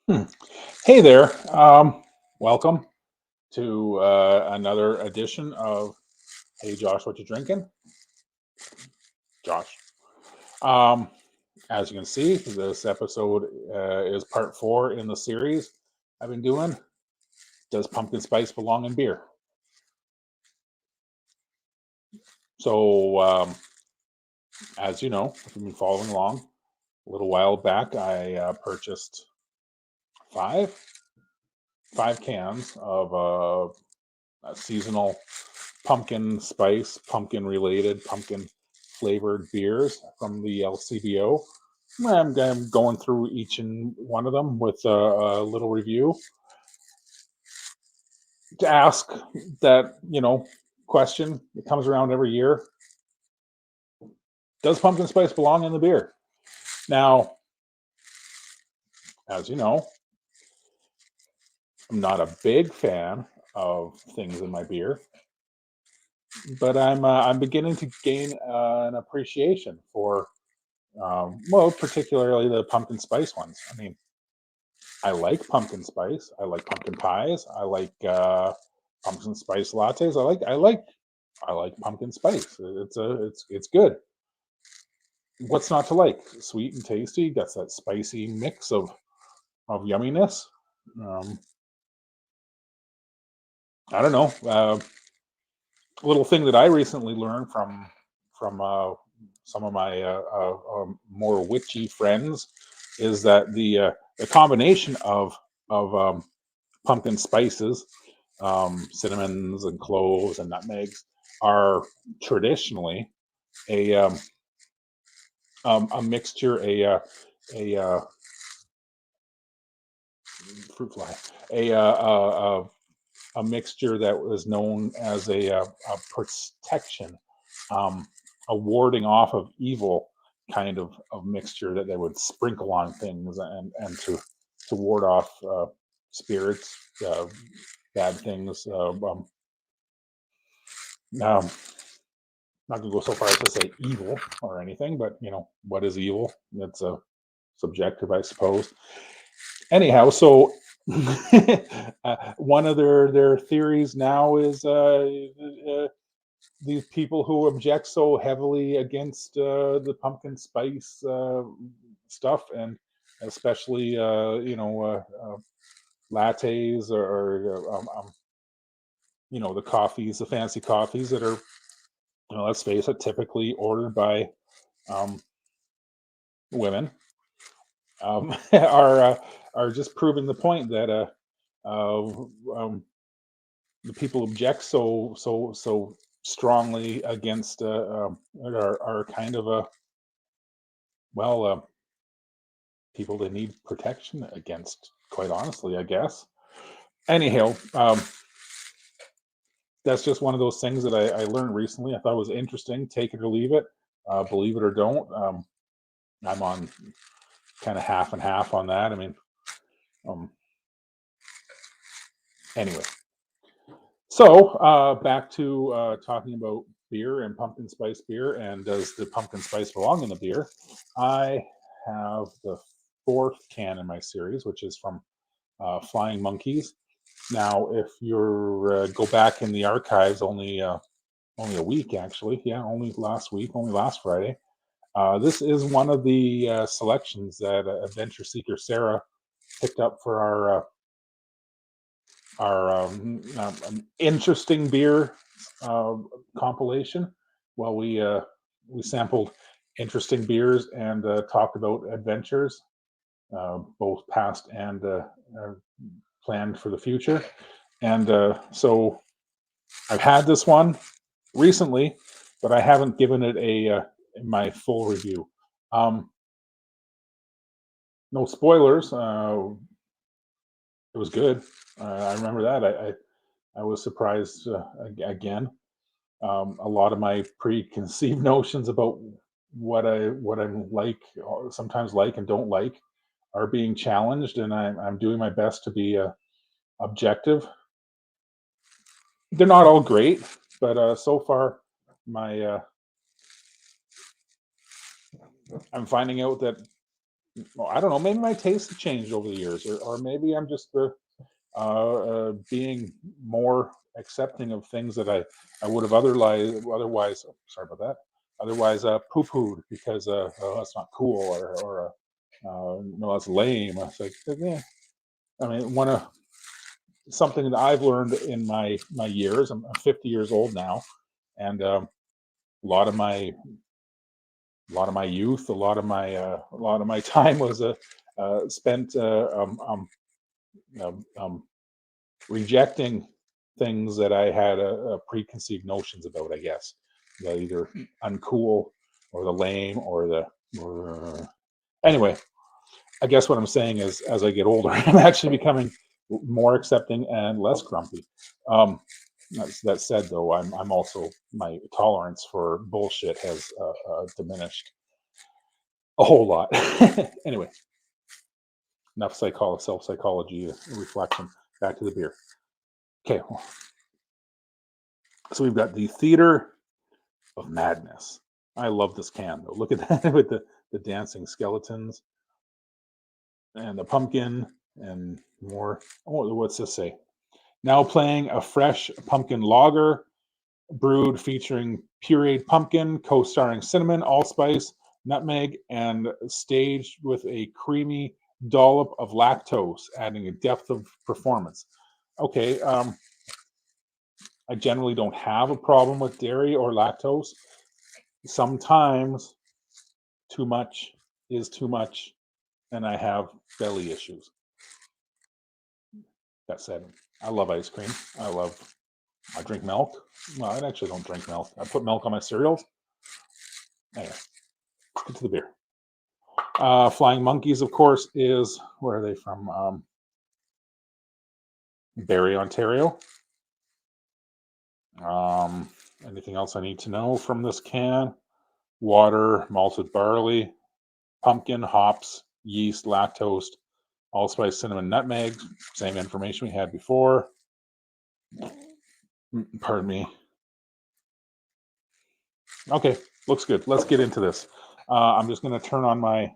Hmm. Hey there. Welcome to another edition of Hey Josh, what you drinking? Josh. Um, as you can see, this episode is part four in the series I've been doing. Does pumpkin spice belong in beer? So, as you know, if you've been following along, a little while back, I purchased five five cans of a seasonal pumpkin spice, pumpkin related, pumpkin flavored beers from the LCBO. I'm going through each and one of them with a little review to ask that question that comes around every year. Does pumpkin spice belong in the beer? Now, as you know, I'm not a big fan of things in my beer, but I'm beginning to gain an appreciation for well, particularly the pumpkin spice ones. I mean, I like pumpkin spice. I like pumpkin pies. I like pumpkin spice lattes. I like pumpkin spice. It's good. What's not to like? Sweet and tasty. Gets that spicy mix of yumminess. Um, I don't know. A little thing that I recently learned from some of my more witchy friends is that the combination of pumpkin spices, cinnamons and cloves and nutmegs, are traditionally a a mixture, a fruit fly, a mixture that was known as a protection, um, a warding off of evil kind of mixture that they would sprinkle on things and to ward off spirits, bad things. Um, Not gonna go so far as to say evil or anything, but what is evil? That's a subjective, I suppose. Anyhow, so one of their theories now is these people who object so heavily against the pumpkin spice stuff, and especially lattes or the coffees, the fancy coffees that are, let's face it, typically ordered by um, women, are just proving the point that uh, um, the people object so strongly against are kind of well people that need protection against. Quite honestly, I guess. Anyhow, that's just one of those things that I learned recently. I thought it was interesting. Take it or leave it. Believe it or don't. I'm on kind of half and half on that. I mean, um, anyway, so back to talking about beer and pumpkin spice beer, and does the pumpkin spice belong in the beer? I have the fourth can in my series, which is from Flying Monkeys. Now, if you're go back in the archives, only a week actually, yeah, only last week, only last Friday. This is one of the selections that Adventure Seeker Sarah picked up for our interesting beer uh, compilation. Well, we sampled interesting beers and talked about adventures, both past and uh, planned for the future. And so I've had this one recently, but I haven't given it a my full review. Um, no spoilers. It was good. I remember that. I was surprised again. A lot of my preconceived notions about what I'm like, sometimes like and don't like, are being challenged, and I'm doing my best to be objective. They're not all great, but so far, my I'm finding out that well, I don't know. Maybe my taste has changed over the years, or maybe I'm just being more accepting of things that I would have otherwise. Oh, sorry about that. Otherwise, poo pooed because oh, that's not cool, or no, that's lame. I was like, yeah. I mean, one of something that I've learned in my years. I'm 50 years old now, and a lot of my youth, a lot of my time was spent um, um, rejecting things that I had preconceived notions about. I guess the either uncool or the lame or the anyway. I guess what I'm saying is, as I get older, I'm actually becoming more accepting and less grumpy. Um, that said, though, I'm also my tolerance for bullshit has diminished a whole lot. Anyway, enough self psychology reflection. Back to the beer. Okay, so we've got the Theater of Madness. I love this can though. Look at that with the dancing skeletons and the pumpkin and more. Oh, what's this say? Now playing a fresh pumpkin lager brewed featuring pureed pumpkin, co-starring cinnamon, allspice, nutmeg, and staged with a creamy dollop of lactose, adding a depth of performance. Okay, I generally don't have a problem with dairy or lactose. Sometimes too much is too much, and I have belly issues. That said, I love ice cream. I drink milk. Well, I actually don't drink milk. I put milk on my cereals. Anyway, get to the beer. Flying Monkeys, of course, is where are they from? Barrie, Ontario. Um, Anything else I need to know from this can? Water, malted barley, pumpkin, hops, yeast, lactose, allspice, cinnamon, nutmeg. Same information we had before. Pardon me. Okay, looks good. Let's get into this. I'm just going to turn on my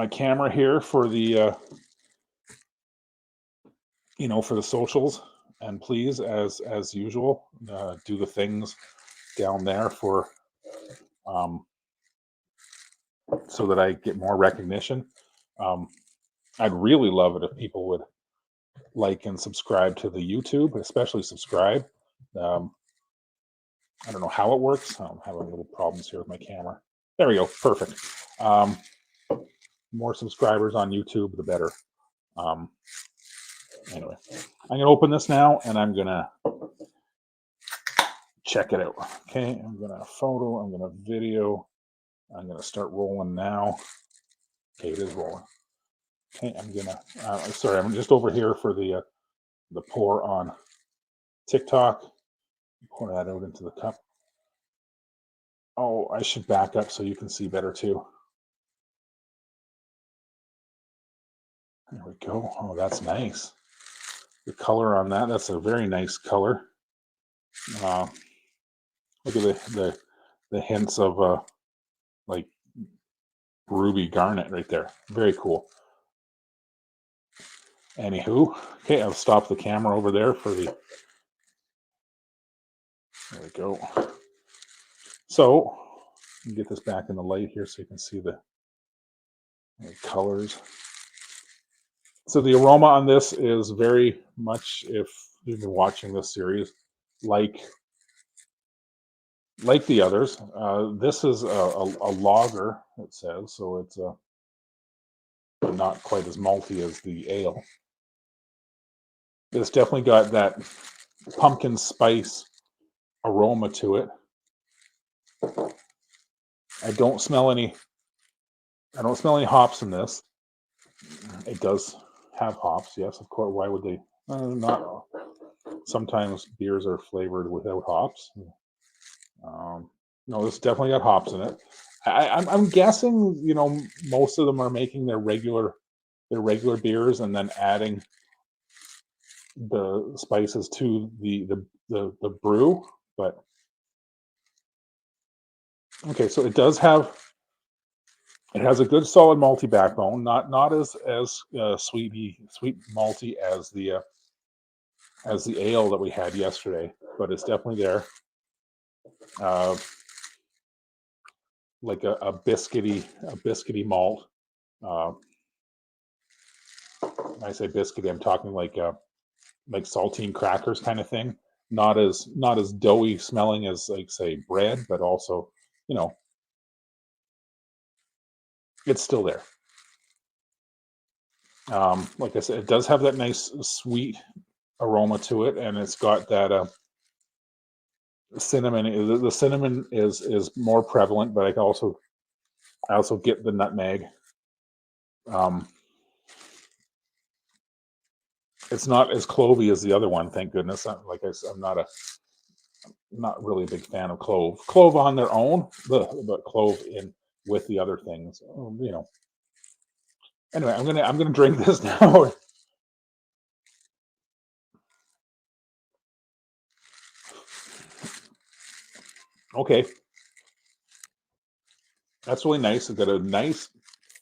camera here for the for the socials, and please, as usual, do the things down there for um, so that I get more recognition. Um, I'd really love it if people would like and subscribe to the YouTube, especially subscribe. Um, I don't know how it works. I'm having little problems here with my camera. There we go. Perfect. Um, more subscribers on YouTube, the better. Um, anyway, I'm going to open this now and I'm going to check it out. Okay, I'm going to photo, I'm going to video, I'm going to start rolling now. Okay, it is rolling. Okay, I'm going to, sorry, I'm just over here for the pour on TikTok. Pour that out into the cup. Oh, I should back up so you can see better too. There we go. Oh, that's nice. The color on that's a very nice color. Uh, Look at the hints of like ruby garnet right there. Very cool. Anywho, okay, I'll stop the camera over there for the. There we go. So, get this back in the light here so you can see the colors. So the aroma on this is very much, if you've been watching this series, like the others. This is a lager, it says, so it's not quite as malty as the ale. It's definitely got that pumpkin spice aroma to it. I don't smell any hops in this. It does have hops, yes, of course. Why would they not? Sometimes beers are flavored without hops. No, this definitely got hops in it. I'm guessing, most of them are making their regular beers and then adding the spices to the brew. But okay, so it does have It has a good solid malty backbone, not as sweet malty as the ale that we had yesterday, but it's definitely there. Uh, like a biscuity malt. Uh, when I say biscuity, I'm talking like saltine crackers kind of thing. Not as doughy smelling as like say bread, but also you know it's still there. Like I said, it does have that nice sweet aroma to it, and it's got that cinnamon. The cinnamon is more prevalent, but I also get the nutmeg. Um, it's not as clovey as the other one, thank goodness. Like I said, I'm not really a big fan of clove. Clove on their own, but clove in with the other things. Anyway, I'm gonna drink this now. Okay, that's really nice. It's got a nice,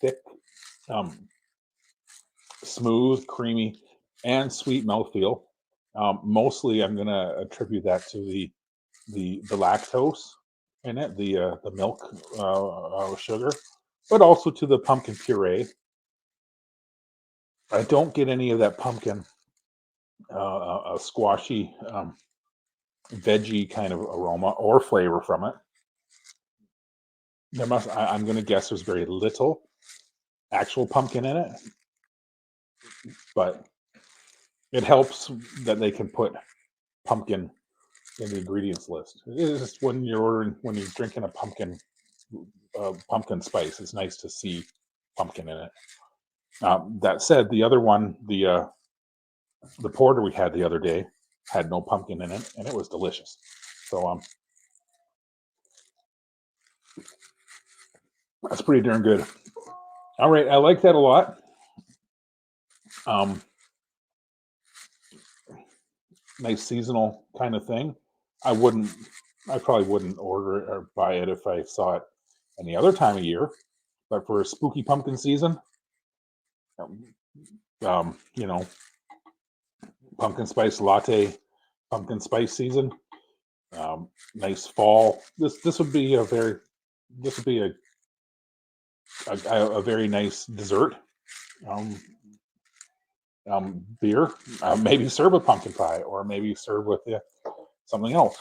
thick, um, smooth, creamy, and sweet mouthfeel. Mostly, I'm gonna attribute that to the lactose in it, the milk sugar, but also to the pumpkin puree. I don't get any of that pumpkin squashy veggie kind of aroma or flavor from it. I'm going to guess there's very little actual pumpkin in it, but it helps that they can put pumpkin in the ingredients list. It's just when you're drinking a pumpkin spice, it's nice to see pumpkin in it. That said, the other one, the porter we had the other day, had no pumpkin in it, and it was delicious. So that's pretty darn good. All right, I like that a lot. Um, Nice seasonal kind of thing. I wouldn't, I probably wouldn't order it or buy it if I saw it any other time of year. But for a spooky pumpkin season, um, um, you know, pumpkin spice latte, pumpkin spice season, nice fall. This would be a very nice dessert. Um, Beer, maybe serve with pumpkin pie, or maybe serve with something else.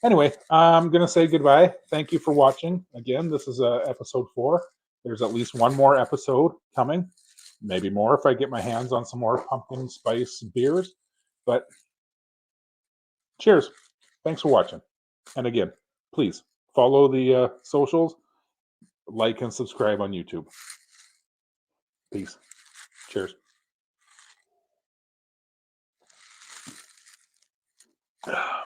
Anyway, I'm going to say goodbye. Thank you for watching. Again, this is episode 4. There's at least one more episode coming, maybe more if I get my hands on some more pumpkin spice beers. But cheers. Thanks for watching. And again, please follow the socials, like, and subscribe on YouTube. Peace. Cheers.